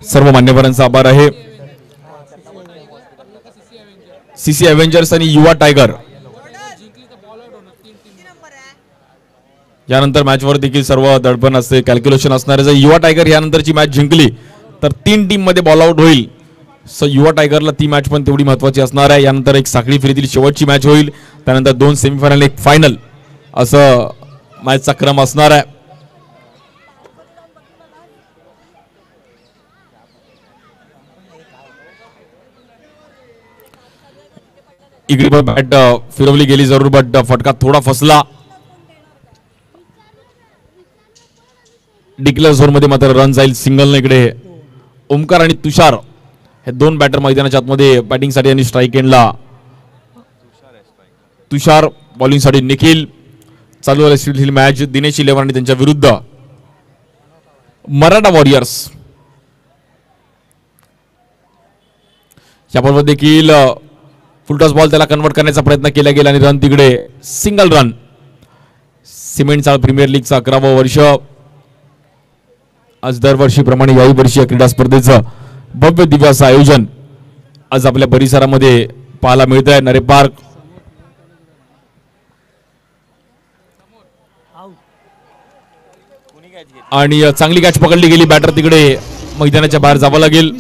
सर्व मान्यवरांचा आभार आहे. सीसी एव्हेंजर्स आणि युवा टायगर यानंतर मॅचवर देखील सर्व दडपण असते, कॅल्क्युलेशन असणार आहे. जर युवा टायगर यानंतरची मॅच जिंकली तर 3 टीम मध्ये बॉल आउट होईल. सो युवा टायगरला ती मॅच पण तेवढी महत्त्वाची असणार आहे. यानंतर एक साखळी फेरीतील शेवटची मॅच होईल, त्यानंतर 2 सेमीफायनल एक फायनल असं मॅचचा क्रम असणार आहे. इकडे बॅट फिरवली गेली जरूर, बट फटका थोडा फसला. डिक्लेअर झोन मध्ये मात्र रन जाईल सिंगल. इकडे ओमकार आणि तुषार हे 2 बॅटर मैदानाच्या आतमध्ये बॅटिंगसाठी आणि स्ट्राईक एंडला. तुषार बॉलिंगसाठी निखिल. चालू झाली मॅच दिनेश 11 आणि त्यांच्या विरुद्ध मराठा वॉरियर्स. या बॉलवर देखील फुलटॉस बॉल त्याला कन्वर्ट करण्याचा प्रयत्न केला गेला आणि रन तिकडे सिंगल रन. सिमेंटचा प्रीमियर लीगचा 11वं वर्ष. आज दरवर्षीप्रमाणे याही वर्षी या क्रीडा स्पर्धेचं भव्य दिव्य असं आयोजन आज आपल्या परिसरामध्ये पाहायला मिळत आहे. नरे पार्क आणि चांगली कॅच पकडली गेली. बॅटर तिकडे मैदानाच्या बाहेर जावं लागेल.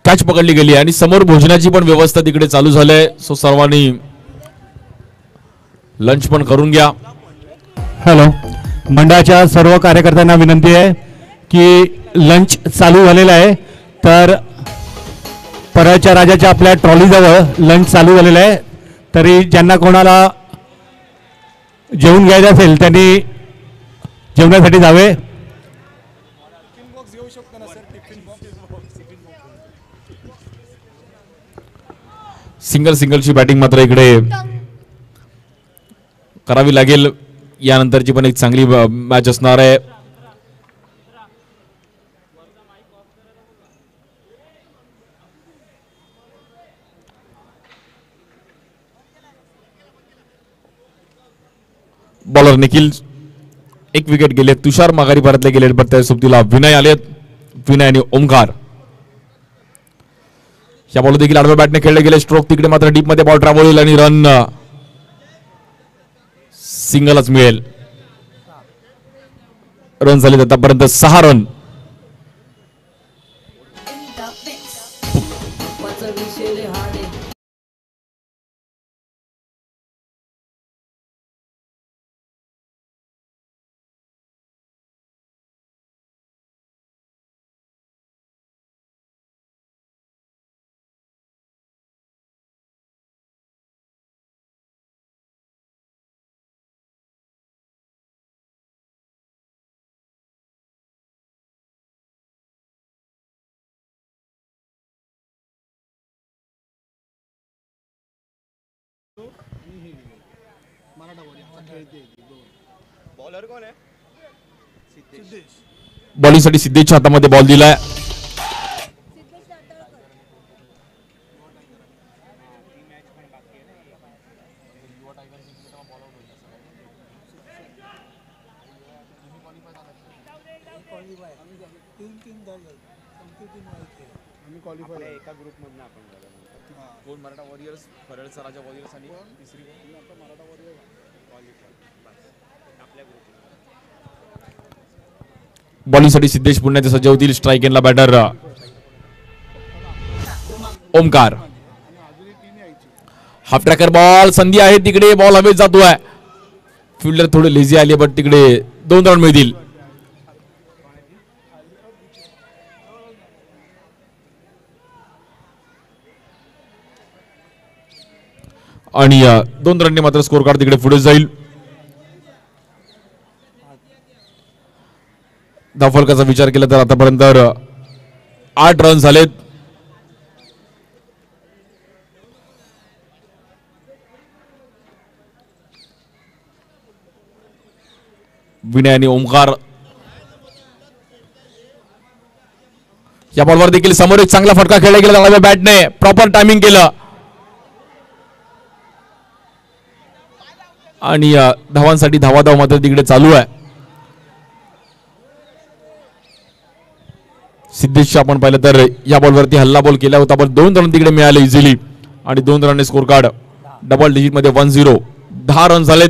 कॅच पकडली गेली आणि समोर भोजनाची पण व्यवस्था तिकडे चालू झाली. सो सर्वांनी लंच पण करून घ्या. हॅलो, मंडळाच्या सर्व कार्यकर्त्यांना विनंती आहे की लंच चालू झालेला आहे, तर परळच्या राजाच्या आपल्या ट्रॉलीजवळ लंच चालू झालेलं आहे. तरी ज्यांना कोणाला जेवून घ्यायचं असेल त्यांनी जेवणासाठी जावे. सिंगलची बॅटिंग मात्र इकडे करावी लागेल. यानंतरची पण एक चांगली मॅच असणार आहे. बॉलर निखिल, एक विकेट गेले. तुषार माघारी परतले गेले, पण त्या सोबतीला विनय आलेत. विनय आणि ओमकार. या बॉल देखील आडव्या बॅटने खेळले गेले. स्ट्रोक तिकडे मात्र डीप मध्ये बॉल ट्रॅव्हल होईल आणि रन सिंगलच मिळेल. रन झाले आतापर्यंत 6 रन. बॉलिंगसाठी सिद्धेशच्या हातामध्ये बॉल दिलाय. एका ग्रुप मधून आपण कोण मराठा वॉरियर्स, परळचा राजा वॉरियर्स आणि तिसरी मराठा वॉरियर्स आपल्या ग्रुप. बॉलिंगसाठी सिद्धेश पुण्याचे सज्ज होतील. स्ट्राईक एंडला batter Omkar. Half tracker ball, संधी आहे तिकडे. बॉल हवेत जातोय. फिल्डर थोडे लेझी आले, बट तिकडे 2 रन मिळतील. आणि 2 रनने मात्र स्कोर कार्ड तिकडे पुढे जाईल. धावफलकाचा विचार केला तर आतापर्यंत 8 रन झालेत. विनय आणि ओमकार या बॉलवर देखील समोर एक चांगला फटका खेळला गेला डाव्या बॅटने. प्रॉपर टायमिंग केलं आणि धावांसाठी धावाधाव मात्र तिकडे चालू आहे. सिद्धेश आपण पाहिलं तर या बॉलवरती हल्ला बॉल केला होता पण 2 रन तिकडे मिळाले इझिली आणि 2 रनने स्कोर कार्ड डबल डिजिट मध्ये 1-0. 10 रन झालेत.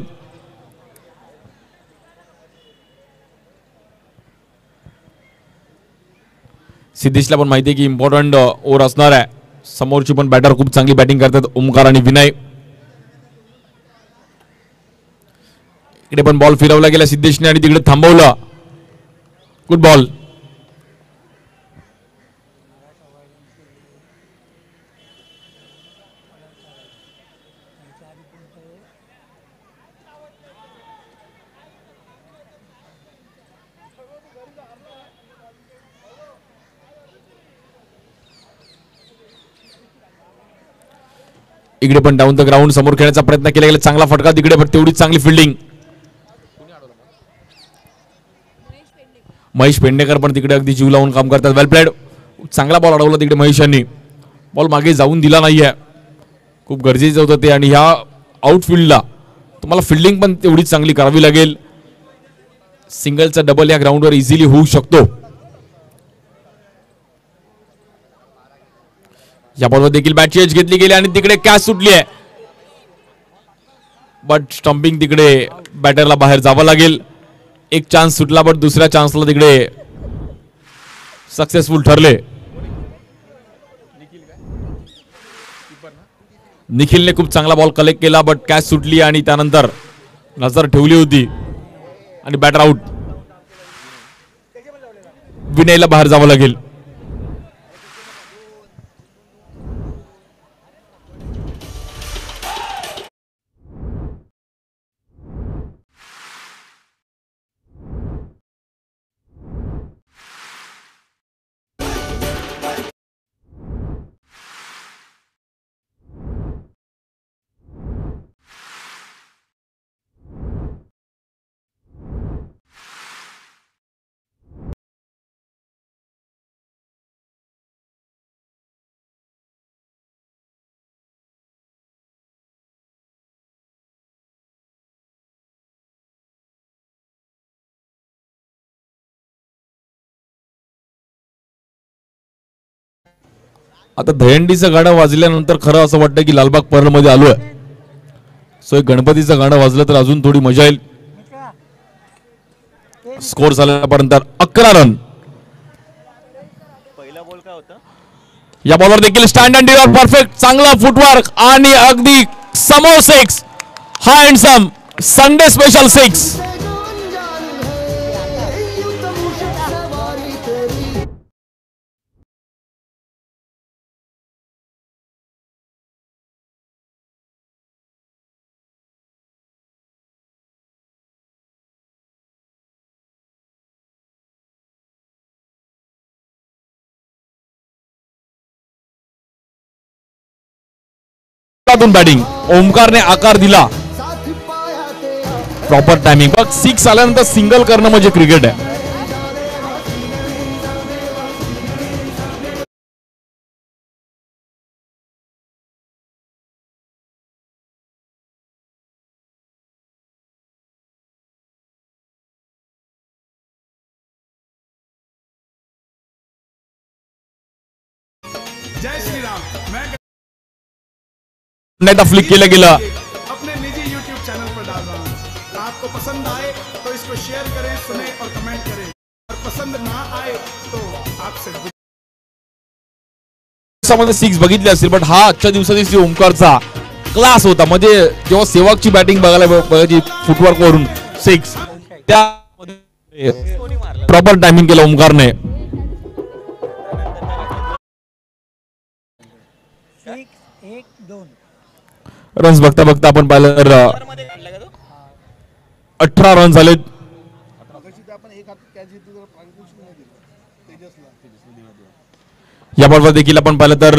सिद्धेशला पण माहिती आहे की इम्पॉर्टंट ओव्हर असणार आहे. समोरची पण बॅटर खूप चांगली बॅटिंग करतात ओमकार आणि विनय. इकडे पण बॉल फिरवला गेला सिद्धेशने आणि तिकडे थांबवलं. Good ball. इकडे पण डाऊन द ग्राउंड समोर खेळण्याचा प्रयत्न केला गेला. चांगला फटका तिकडे पण तेवढीच चांगली फिल्डिंग. महेश पेडणेकर पण तिकडे अगदी जीव लावून काम करतात. वेल प्लेड. चांगला बॉल अडवला तिकडे महेश यांनी. बॉल मागे जाऊन दिला नाहीये. खूप गरजेचं होतं ते आणि ह्या आउटफिल्डला तुम्हाला फिल्डिंग पण तेवढीच चांगली करावी लागेल. सिंगलचा डबल या ग्राउंडवर इझिली होऊ शकतो. या बॉलवर देखील बॅटची एज घेतली गेली आणि तिकडे कॅच सुटली आहे बट स्टंपिंग तिकडे बॅटरला बाहेर जावं लागेल. एक चान्स सुटला बट दुसऱ्या चान्सला तिकडे सक्सेसफुल ठरले. निखिलने खूप चांगला बॉल कलेक्ट केला बट कॅच सुटली आणि त्यानंतर नजर ठेवली होती आणि बॅटर आउट. विनयला बाहेर जावं लागेल. आता दहीहंडीचं गाणं वाजल्यानंतर खरं असं वाटतं की लालबाग परळ मध्ये आलोय. सो एक गणपतीचं गाणं वाजलं तर अजून थोडी मजा येईल. स्कोर झाल्यापर्यंत 11 रन. पहिला बॉल काय होता? या बॉलवर देखील स्टँड अँड डिलिव्हर परफेक्ट. चांगला फुटवर्क आणि अगदी समोर 6. हा हँडसम संडे स्पेशल 6. बॅटिंग ओमकारने आकार दिला. Proper timing. बघ 6 आल्यानंतर सिंगल करणं म्हणजे क्रिकेट आहे. जय श्री राम. मैं फ्लिक केलं गेलं. अपने निजी YouTube चैनल पर डाल रहा हूँ. आपको पसंद आए तो इसको शेयर करें, सुने और कमेंट करें. और पसंद ना आए तो आपसे 6 बघितले असतील बट हा आजच्या दिवसाची ओमकारचा क्लास होता. म्हणजे जेव्हा सेवागची बॅटिंग बघायला बघायची फुटवर्क वरून 6 त्या प्रॉपर टायमिंग केलं ओमकारने. रन्स बघता बघता आपण पाहिलं तर 18 रन झालेत. या बॉलवर देखील आपण पाहिलं तर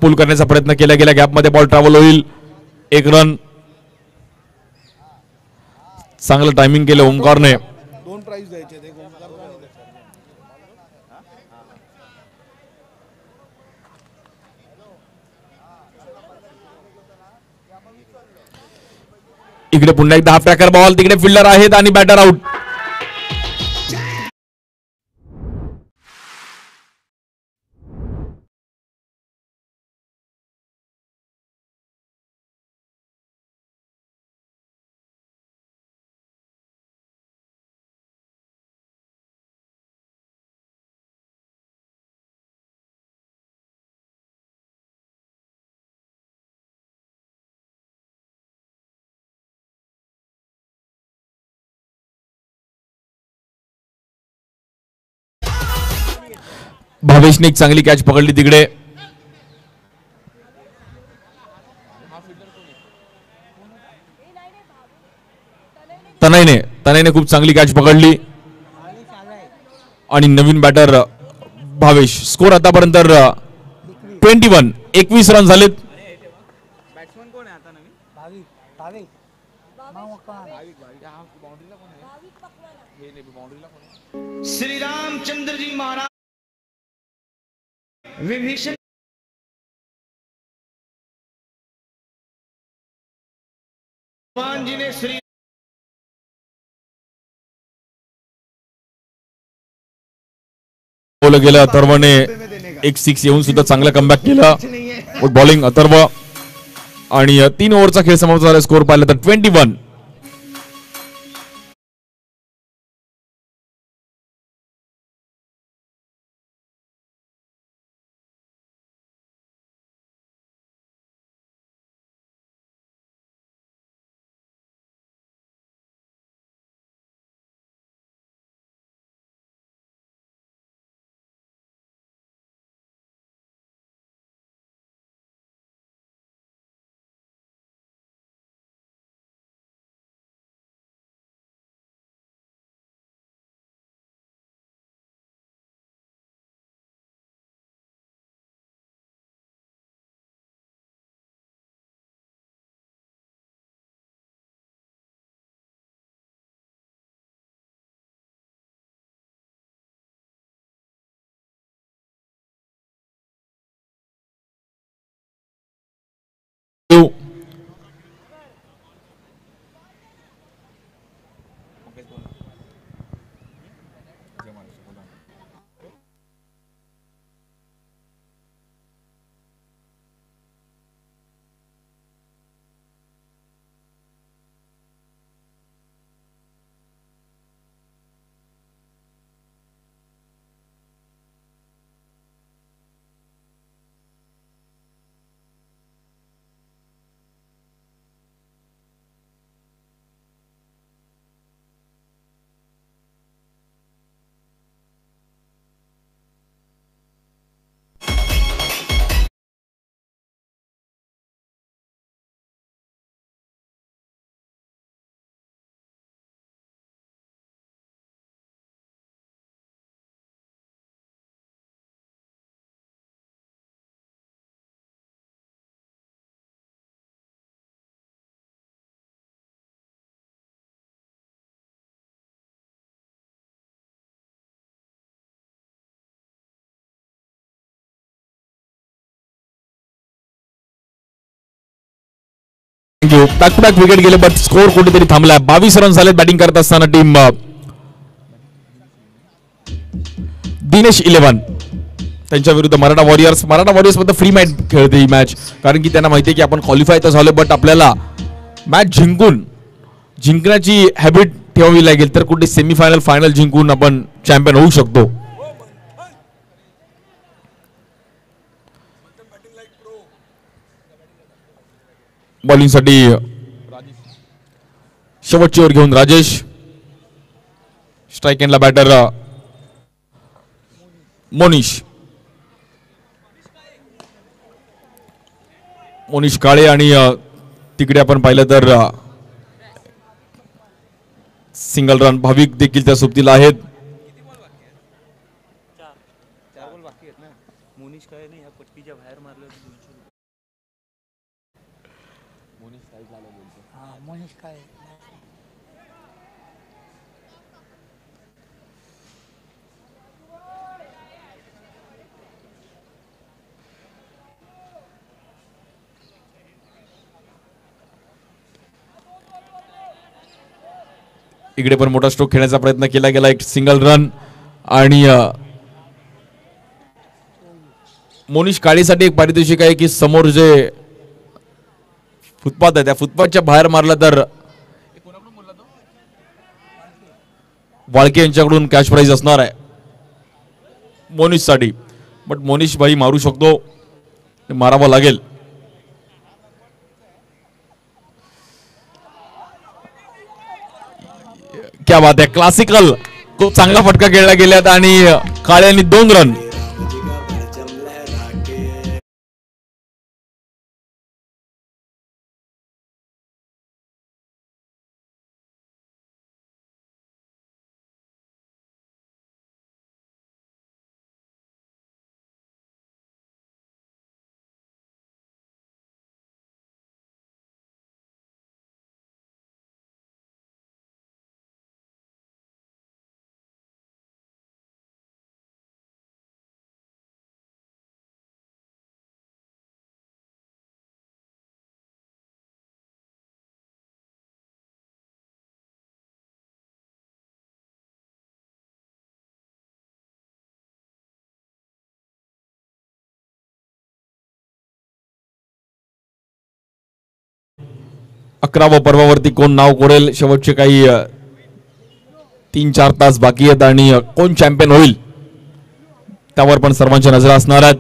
पुल करण्याचा प्रयत्न केला गेला, गॅपमध्ये बॉल ट्रॅव्हल होईल, 1 रन. चांगलं टायमिंग केलं ओमकारने. 2 प्राइज द्यायचे ते इकडे पुन्हा एकदा हाफ ट्रॅकर बॉल, तिकडे फिल्डर आहेत आणि बॅटर आउट. भावेशने एक चांगली कॅच पकडली तिकडे. तनयने खूप चांगली कॅच पकडली आणि नवीन बॅटर भावेश. स्कोर आतापर्यंत 21 रन झालेत. बॅट्समन कोण आहे आता नवीन? श्री रामचंद्र जी महाराज विभीषण भगवान जी ने श्री बोल गेलं अथर्वने एक 6 येऊन सुद्धा चांगला कमबॅक केला. Good bowling Atharva. आणि 3 ओव्हरचा खेळ समाप्त झाला. स्कोर पाहिला तर 21. बॅक टू बॅक विकेट गेले, बट स्कोर कुठेतरी थांबलाय. 22 रन झालेत बॅटिंग करत असताना टीम दिनेश 11 त्यांच्या विरुद्ध मराठा वॉरियर्स मध्ये फ्री मॅच खेळते ही मॅच, कारण की त्यांना माहिती आहे की आपण क्वालिफाय तर झालो, बट आपल्याला मॅच जिंकण्याची हॅबिट ठेवावी लागेल, तर कुठे सेमीफायनल फायनल जिंकून आपण चॅम्पियन होऊ शकतो. बॉलिंग साठी शेवटची ओव्हर घेऊन राजेश. स्ट्राइक एंडला बॅटर मोनिश काळे. आणि तिकडे आपण पाहिलं तर सिंगल रन भाविक देखील त्या सोबतीला आहेत. इकडे पण मोठा स्ट्रोक खेळण्याचा प्रयत्न केला गेला, एक सिंगल रन. आणि मोनिश काळीसाठी एक पारितोषिक आहे की समोर जे फुटपाथ आहे त्या फुटपाथच्या बाहेर मारला तर वाळके यांच्याकडून कॅश प्राइज असणार आहे मोनिश साठी. बट मोनिश भाई मारू शकतो, मारावं लागेल. क्या बात आहे, क्लासिकल. खूप चांगला फटका खेळला गेल्यात आणि काळ्यांनी 2 रन. अकराव्या पर्वावरती कोण नाव कोरेल, शेवटचे काही 3-4 तास बाकी आहेत आणि कोण चॅम्पियन होईल त्यावर पण सर्वांच्या नजर असणार आहेत.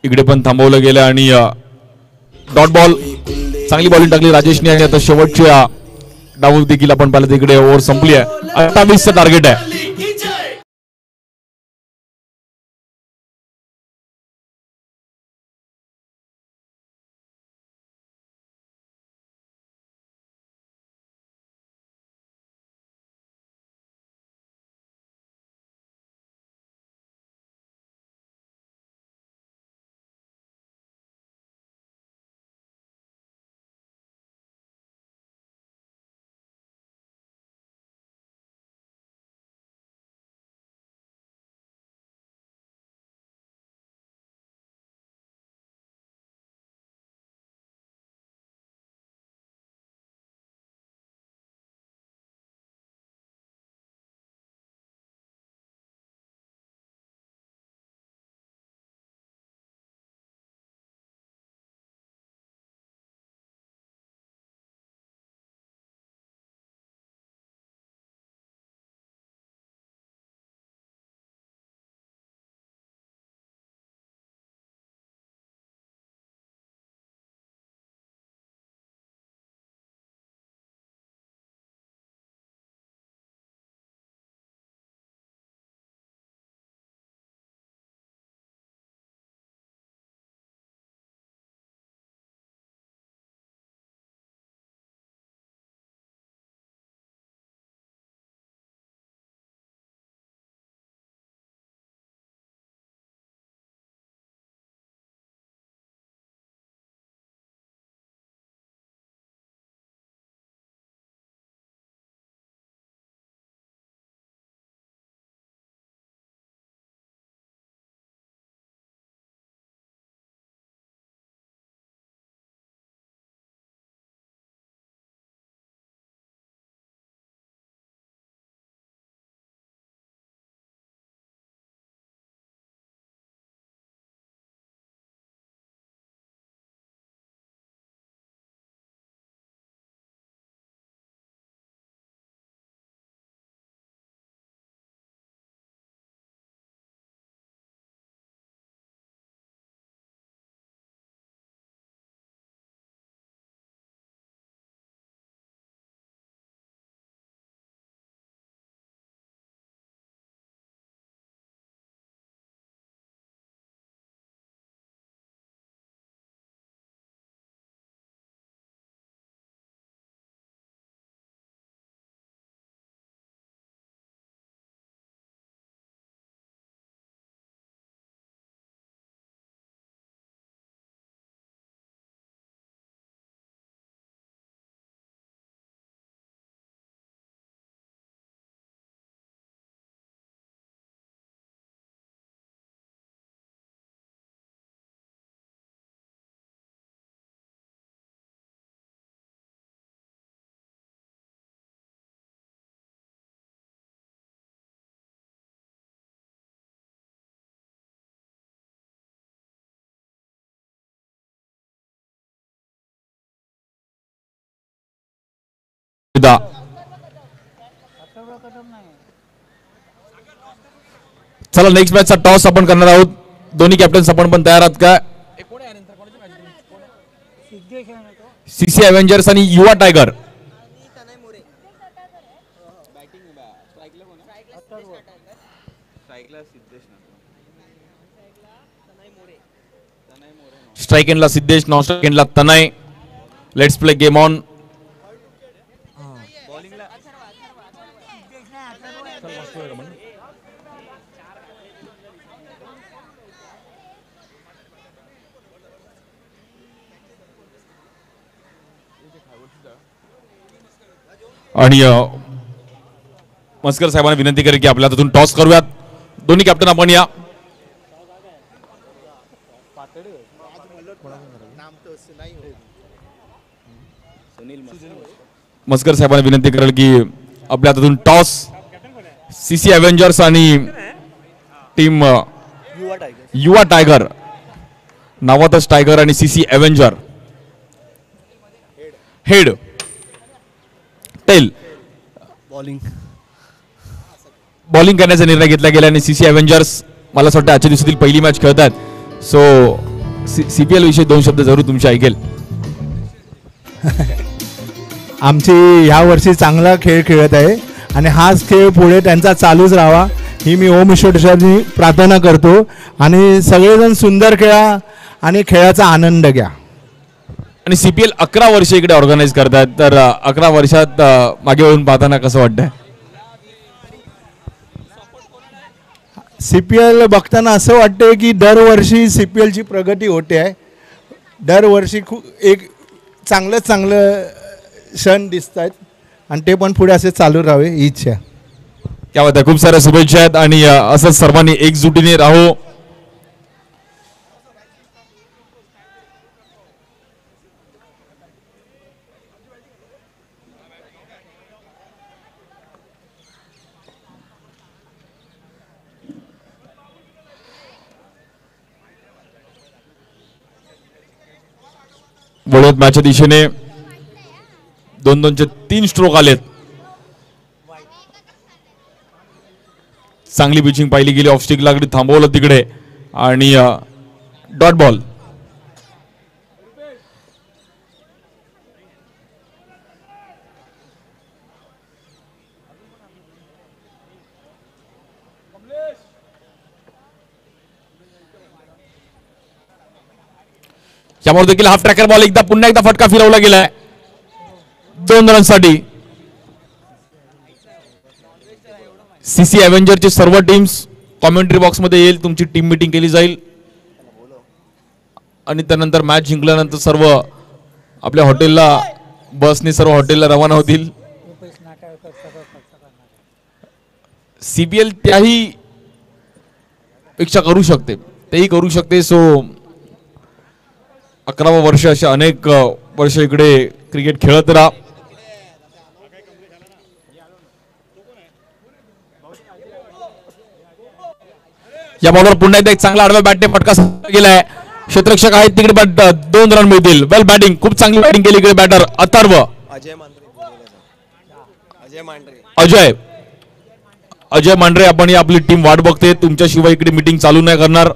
इकडे पण थांबवलं गेलं आणि डॉट बॉल. चांगली बॉलिंग टाकली राजेशने आणि आता शेवटच्या डाव देखील आपण पाहिलं तिकडे ओव्हर संपली आहे. 28चं टार्गेट आहे. चला नेक्स्ट मॅचचा टॉस आपण करणार आहोत. दोन्ही कॅप्टन्स आपण पण तयार आहात का? सीसी अव्हेंजर्स आणि युवा टायगर. स्ट्राइक एंडला सिद्धेश, नॉन स्ट्राइक एंडला तनय. Let's play game on. आणि मस्कर साहेबांना विनंती करेल की आपल्या हातून टॉस करूयात. दोन्ही कॅप्टन आपण या. मस्कर साहेबांना विनंती करेल की आपल्या हातून टॉस. सीसी अव्हेंजर्स आणि टीम युवा टायगर. नावातच टायगर आणि CC Avenger. Head tail bowling करण्याचा निर्णय घेतला गेला आणि सीसी अव्हेंजर्स मला असं वाटतं आजच्या दिवसातील पहिली मॅच खेळतात. सो सीपीएल विषयी 2 शब्द जरूर तुमचे ऐकेल. आमची ह्या वर्षी चांगला खेळ खेळत आहे आणि हाच खेळ पुढे त्यांचा चालूच राहावा ही मी ओम ईश्वरनी प्रार्थना करतो. आणि सगळेजण सुंदर खेळा आणि खेळाचा आनंद घ्या. आणि सीपीएल 11 वर्ष इकडे ऑर्गनाईज करतात. तर 11 वर्षात मागे वळून पाहताना कसं वाटतंय? CPL बघताना असं वाटतंय की दरवर्षी CPLची प्रगती होते आहे. दरवर्षी खूप एक चांगलं क्षण दिसत आहेत आणि ते पण पुढे असे चालू राहावे ही इच्छा. क्या बात आहे. खूप साऱ्या शुभेच्छा आहेत आणि असंच सर्वांनी एकजुटीने राहो. वळवत मॅचच्या दिशेने 2-2चे 3 स्ट्रोक आलेत. चांगली पिचिंग पाहिली गेली. ऑफ स्टिक लागली, थांबवलं तिकडे आणि डॉट बॉल. त्यामुळे देखील हाफ ट्रॅकर बॉल पुन्हा एकदा फटका फिरवला गेलाय 2 रनसाठी. सीसी अव्हेंजरची सर्व टीम्स कॉमेंट्री बॉक्स मध्ये येईल. तुमची टीम मीटिंग केली जाईल आणि त्यानंतर मॅच जिंकल्यानंतर सर्व आपल्या हॉटेलला बसने सर्व हॉटेलला रवाना होतील. सीपीएल त्याही पेक्षा करू शकते, तेही करू शकते. सो 11वं वर्ष असे अनेक वर्ष इकडे क्रिकेट खेळत राहा. या बॉलवर पुन्हा एकदा एक चांगला आडव्या बॅटने फटका गेलाय. क्षेत्ररक्षक आहेत तिकडे बट 2 रन मिळतील. वेल बॅटिंग, खूप चांगली बॅटिंग केली इकडे बॅटर अथर्व. अजय मांढरे आपण आपली टीम वाट बघते. तुमच्याशिवाय इकडे मीटिंग चालू नाही करणार.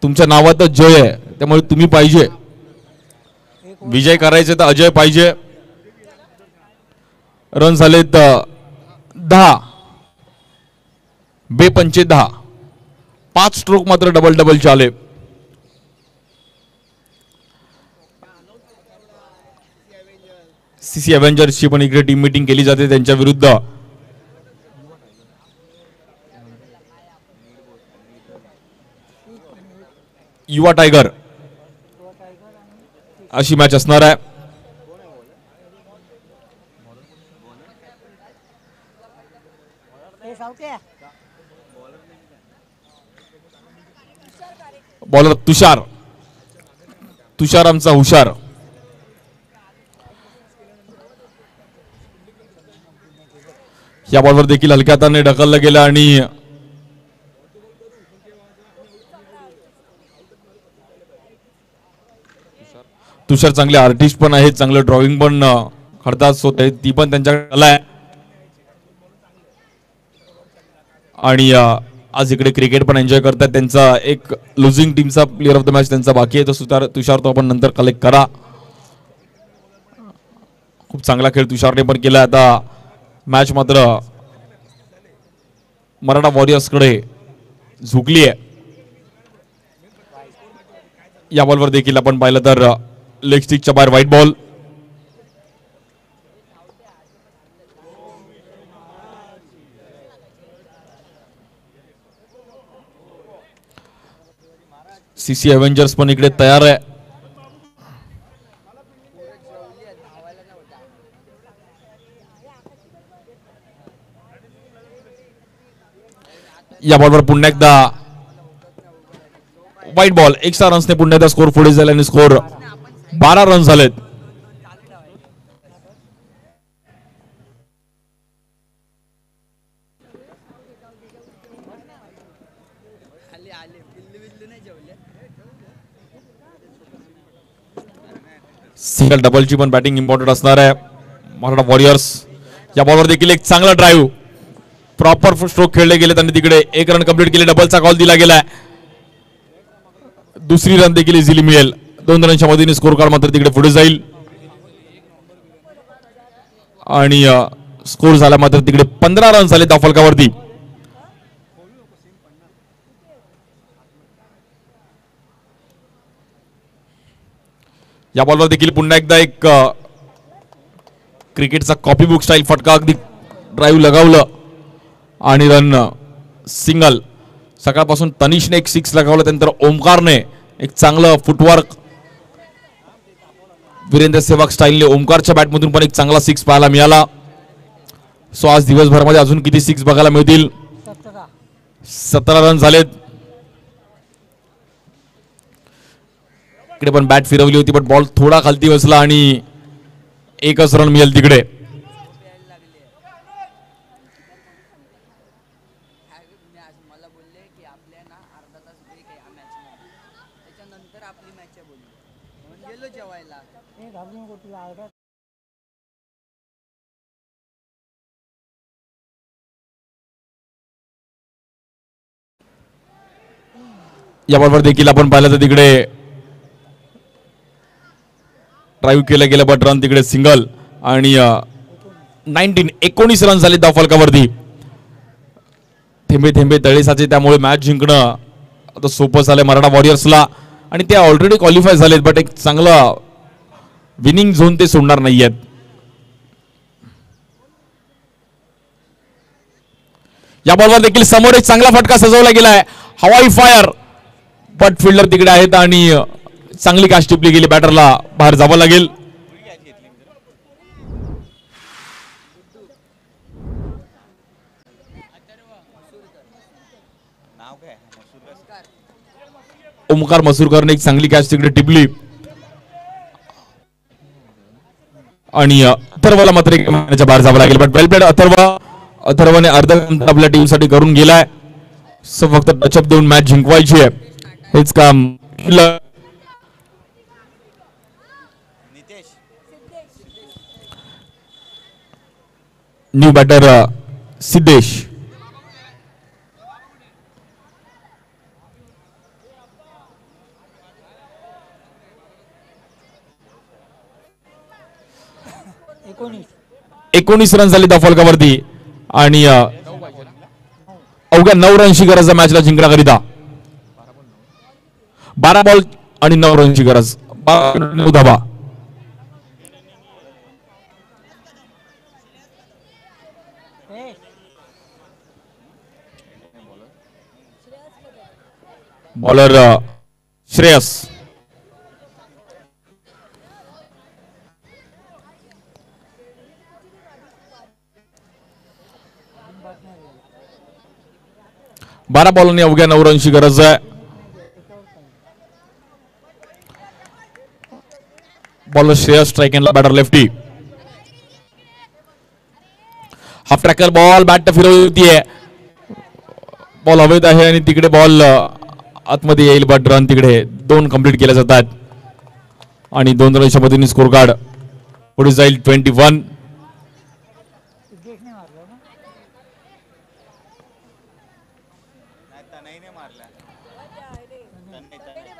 तुमच्या नावातच जय आहे त्यामुळे तुम्ही पाहिजे. विजय करायचे तर अजय पाहिजे. रन झालेत 10 बेपंचे 10. 5 स्ट्रोक मात्र डबल चाले. सीसी अव्हेंजर्सची पण इकडे टीम मीटिंग केली जाते त्यांच्या विरुद्ध. युवा टायगर अशी मॅच असणार आहे. बॉलर तुषार आमचा हुशार. या बॉलवर देखील हलक्या हाताने ढकललं गेलं आणि तुषार चांगले आर्टिस्ट पण आहेत, चांगलं ड्रॉइंग पण खडतास होते ती पण त्यांच्याकडे आलाय. आणि आज इकडे क्रिकेट पण एन्जॉय करतात. त्यांचा एक लुझिंग टीमचा प्लेअर ऑफ द मॅच त्यांचा बाकी आहे, तो तुषार तो आपण नंतर कलेक्ट करा. खूप चांगला खेळ तुषारने पण केला. आता मॅच मात्र मराठा वॉरियर्सकडे झुकली आहे. या बॉलवर देखील आपण पाहिलं तर लेग स्टिकच्या बाहेर व्हाईट बॉल. सीसी अव्हेंजर्स पण इकडे तयार आहे. या बॉलवर पुन्हा एकदा व्हाईट बॉल. एक्स्ट्रा रन्सने पुन्हा एकदा स्कोर पुढे झाला आणि स्कोर 12 रन झालेत. सिंगल डबलची पण बॅटिंग इम्पॉर्टंट असणार आहे मराठा वॉरियर्स. या बॉलवर देखील एक चांगला ड्राईव्ह, प्रॉपर स्ट्रोक खेळले गेले आणि तिकडे 1 रन कंप्लीट केले. डबलचा कॉल दिला गेलाय. दुसरी रन देखील इझिली मिळेल. 2 रनच्या मदतीने स्कोर कार्ड मात्र तिकडे पुढे जाईल आणि स्कोर झाला मात्र तिकडे 15 रन झाले धावफलकावरती. या बॉलवर देखील पुन्हा एकदा एक क्रिकेटचा कॉपी बुक स्टाईल फटका, अगदी ड्राईव्ह लगावलं आणि रन सिंगल. सकाळपासून तनिषने एक 6 लगावलं, त्यानंतर ओमकारने एक चांगलं फुटवर्क, वीरेंद्र सेहवाग स्टाईलने ओमकारच्या बॅटमधून पण एक चांगला 6 पाहायला मिळाला. सो आज दिवसभरामध्ये अजून किती 6 बघायला मिळतील? 17 रन झालेत. इकडे पण बॅट फिरवली होती पण बॉल थोडा खालती बसला आणि 1च रन मिळेल तिकडे. या बॉलवर देखील आपण पाहिलं तर तिकडे ड्राईव्ह केलं गेलं बट रन तिकडे सिंगल आणि 19 रन झाले धावफलकावरती. थेंबे थेंबे तळे साचे, त्यामुळे मॅच जिंकणं आता सोपं झालंय मराठा वॉरियर्सला आणि ते ऑलरेडी क्वालिफाय झालेत बट एक चांगला विनिंग झोन ते सोडणार नाहीयेत. या बॉलवर देखील समोर एक चांगला फटका सजवला गेलाय, हवाई फायर, बट फिल्डर तिकडे आहेत आणि चांगली कॅच टिपली गेली. बॅटरला बाहेर जावं लागेल. ओमकार मसूरकरने एक चांगली कॅच तिकडे टिपली आणि अथर्वला मात्र एक बाहेर जावं लागेल. बट वेल प्लेड अथर्वने अर्ध आपल्या टीमसाठी करून गेलाय. सो फक्त टचअप देऊन मॅच जिंकवायची आहे, हेच काम. New batter Siddhesh. एकोणीस रन झाले धावफलकावरती आणि अवघ्या 9 रनची गरज आहे मॅचला जिंकण्याकरिता. 12 बॉल आणि 9 रनची गरज, 9 धावा. बॉलर श्रेयस. बारा बॉलने अवघ्या 9 रनची गरज आहे. बॉलर श्रेयस, स्ट्राइक एंडला batter lefty. Half tracker ball, bat फिरवली होतीये, बॉल हवेत आहे आणि तिकडे बॉल आतमध्ये येईल बट रन तिकडे 2 कंप्लीट केले जातात आणि 2 रनच्या मधून स्कोर कार्ड पुढे जाईल 21.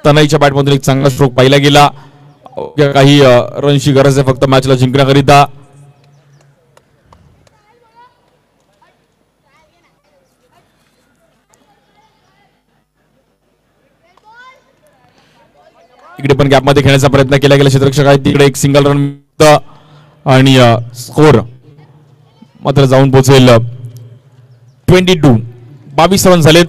तनयच्या बॅटमधून एक चांगला स्ट्रोक पाहिला गेला. काही रनची गरज आहे फक्त मॅचला जिंकण्याकरिता. इकडे पण गॅप मध्ये खेळण्याचा प्रयत्न केला गेला. क्षेत्ररक्षक आहे तिकडे एक सिंगल रन आणि स्कोर मात्र जाऊन पोहोचेल 22. 22 रन झालेत.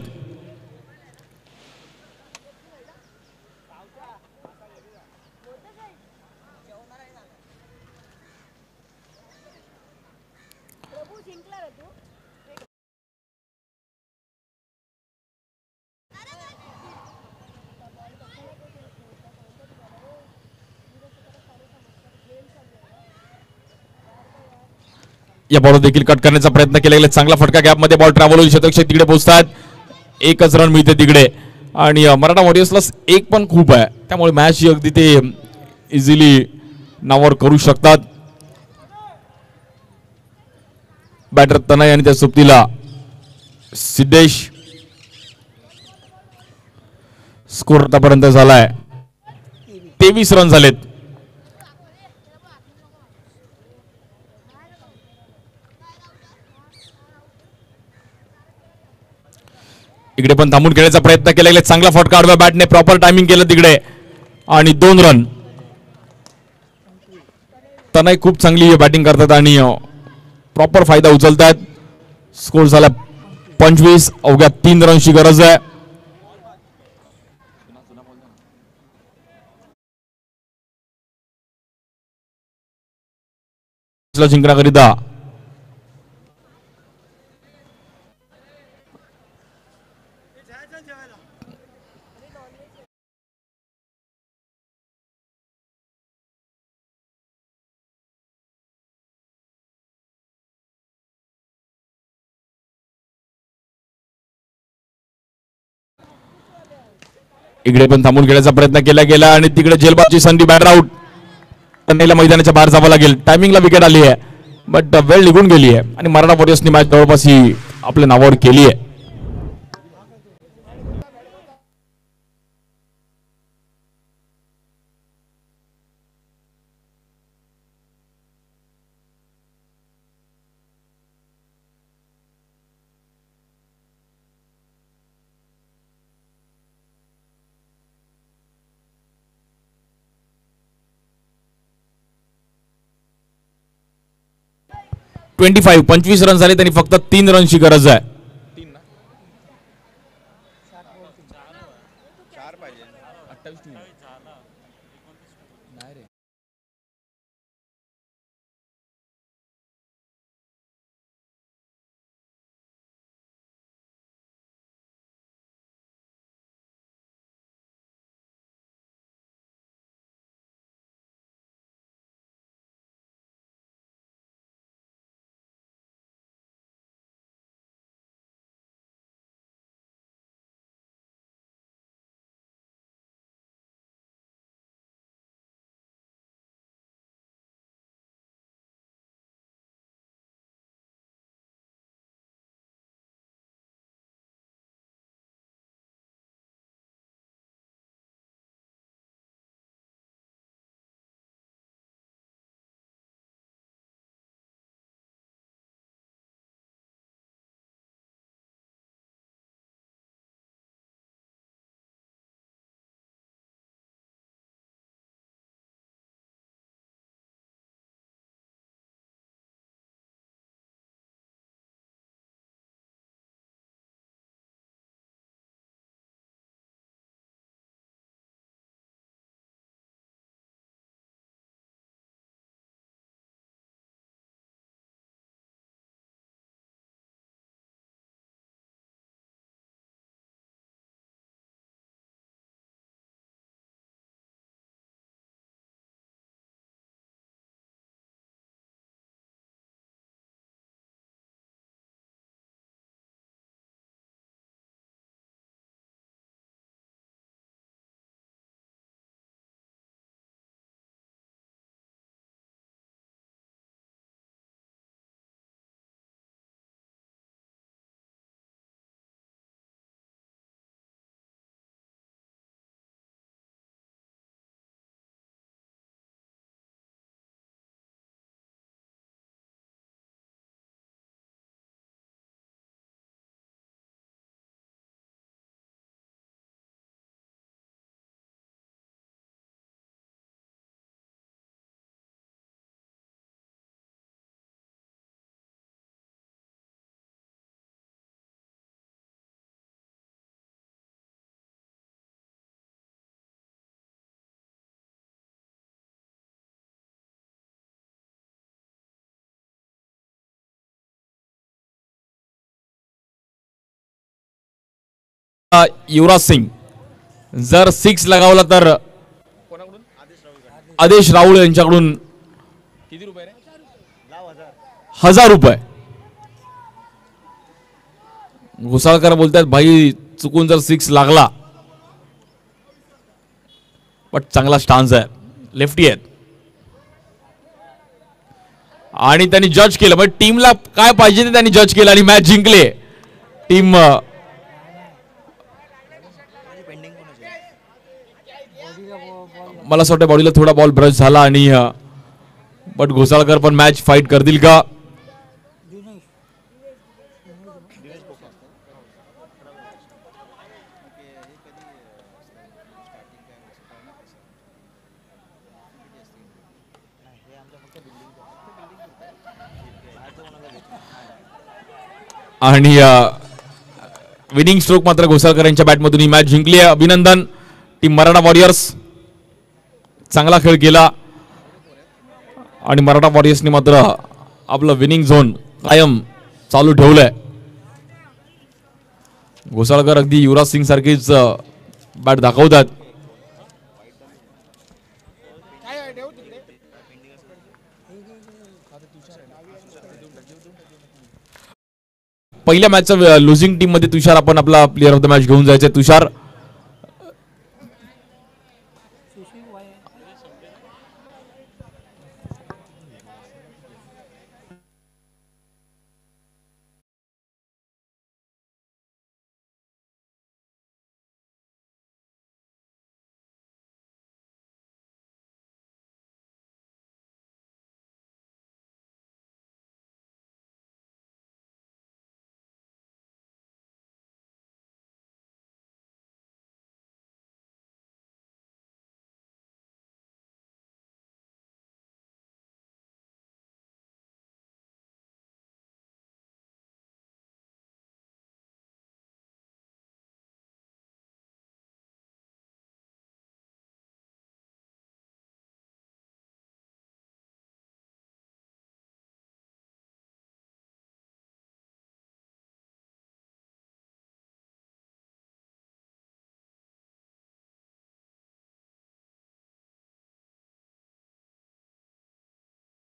या बॉल देखील कट करण्याचा प्रयत्न केला गेला. चांगला फटका गॅप मध्ये बॉल ट्रॅव्हल होईल. क्षेत्ररक्षक तिकडे पोहोचतात. एकच रन मिळते तिकडे आणि मराठा वॉरियर्सला एक पण खूप आहे त्यामुळे मॅच ही अगदी ते इझिली नावावर करू शकतात. बॅटर तनय आणि त्या सोबतीला सिद्धेश. स्कोर आतापर्यंत झालाय 23 रन झालेत. इकडे पण थांबून खेळण्याचा प्रयत्न केला गेला. चांगला फटका आडव्या बॅटने प्रॉपर टायमिंग केलं तिकडे आणि 2 रन. तनय खूप चांगली बॅटिंग करतात आणि प्रॉपर फायदा उचलतात. स्कोर झाला 25. अवघ्या 3 रनची गरज आहे. जिंकण्याकरिता इकडे पण थांबून खेळण्याचा प्रयत्न केला गेला आणि तिकडे जेलबाबची संधी. Batter out. तनयला मैदानाच्या बाहेर जावं लागेल. टायमिंगला विकेट आली आहे बट वेळ निघून गेली आहे आणि मराठा वॉरियर्सनी मॅच जवळपास ही आपल्या नावावर केली आहे. ट्वेंटी 25 रन झाले. त्यांनी फक्त 3 रनची गरज आहे. युवराज सिंग. जर 6 लगावला तर आदेश राहुल यांच्याकडून किती रुपये रे? 1000 रुपये. घोसाळकर बोलतात भाई चुकून जर 6 लागला, पण चांगला स्टान्स आहे, लेफ्टी आहेत आणि त्यांनी जज केलं. म्हणजे टीमला काय पाहिजे ते त्यांनी जज केलं आणि मॅच जिंकले. टीम मला असं वाटतं बॉडीला थोडा बॉल ब्रश झाला आणि बट घोसाळकर पण मॅच फाईट करतील का? आणि विनिंग स्ट्रोक मात्र घोसाळकर यांच्या बॅटमधून ही मॅच जिंकली आहे. अभिनंदन टीम मराठा वॉरियर्स. चांगला खेळ केला आणि मराठा वॉरियर्सने मात्र आपलं विनिंग झोन कायम चालू ठेवलंय. घोसाळकर अगदी युवराज सिंग सारखीच बॅट दाखवतात. पहिल्या मॅचच्या लुझिंग टीम मध्ये तुषार आपण आपला प्लेअर ऑफ द मॅच घेऊन जायचे. तुषार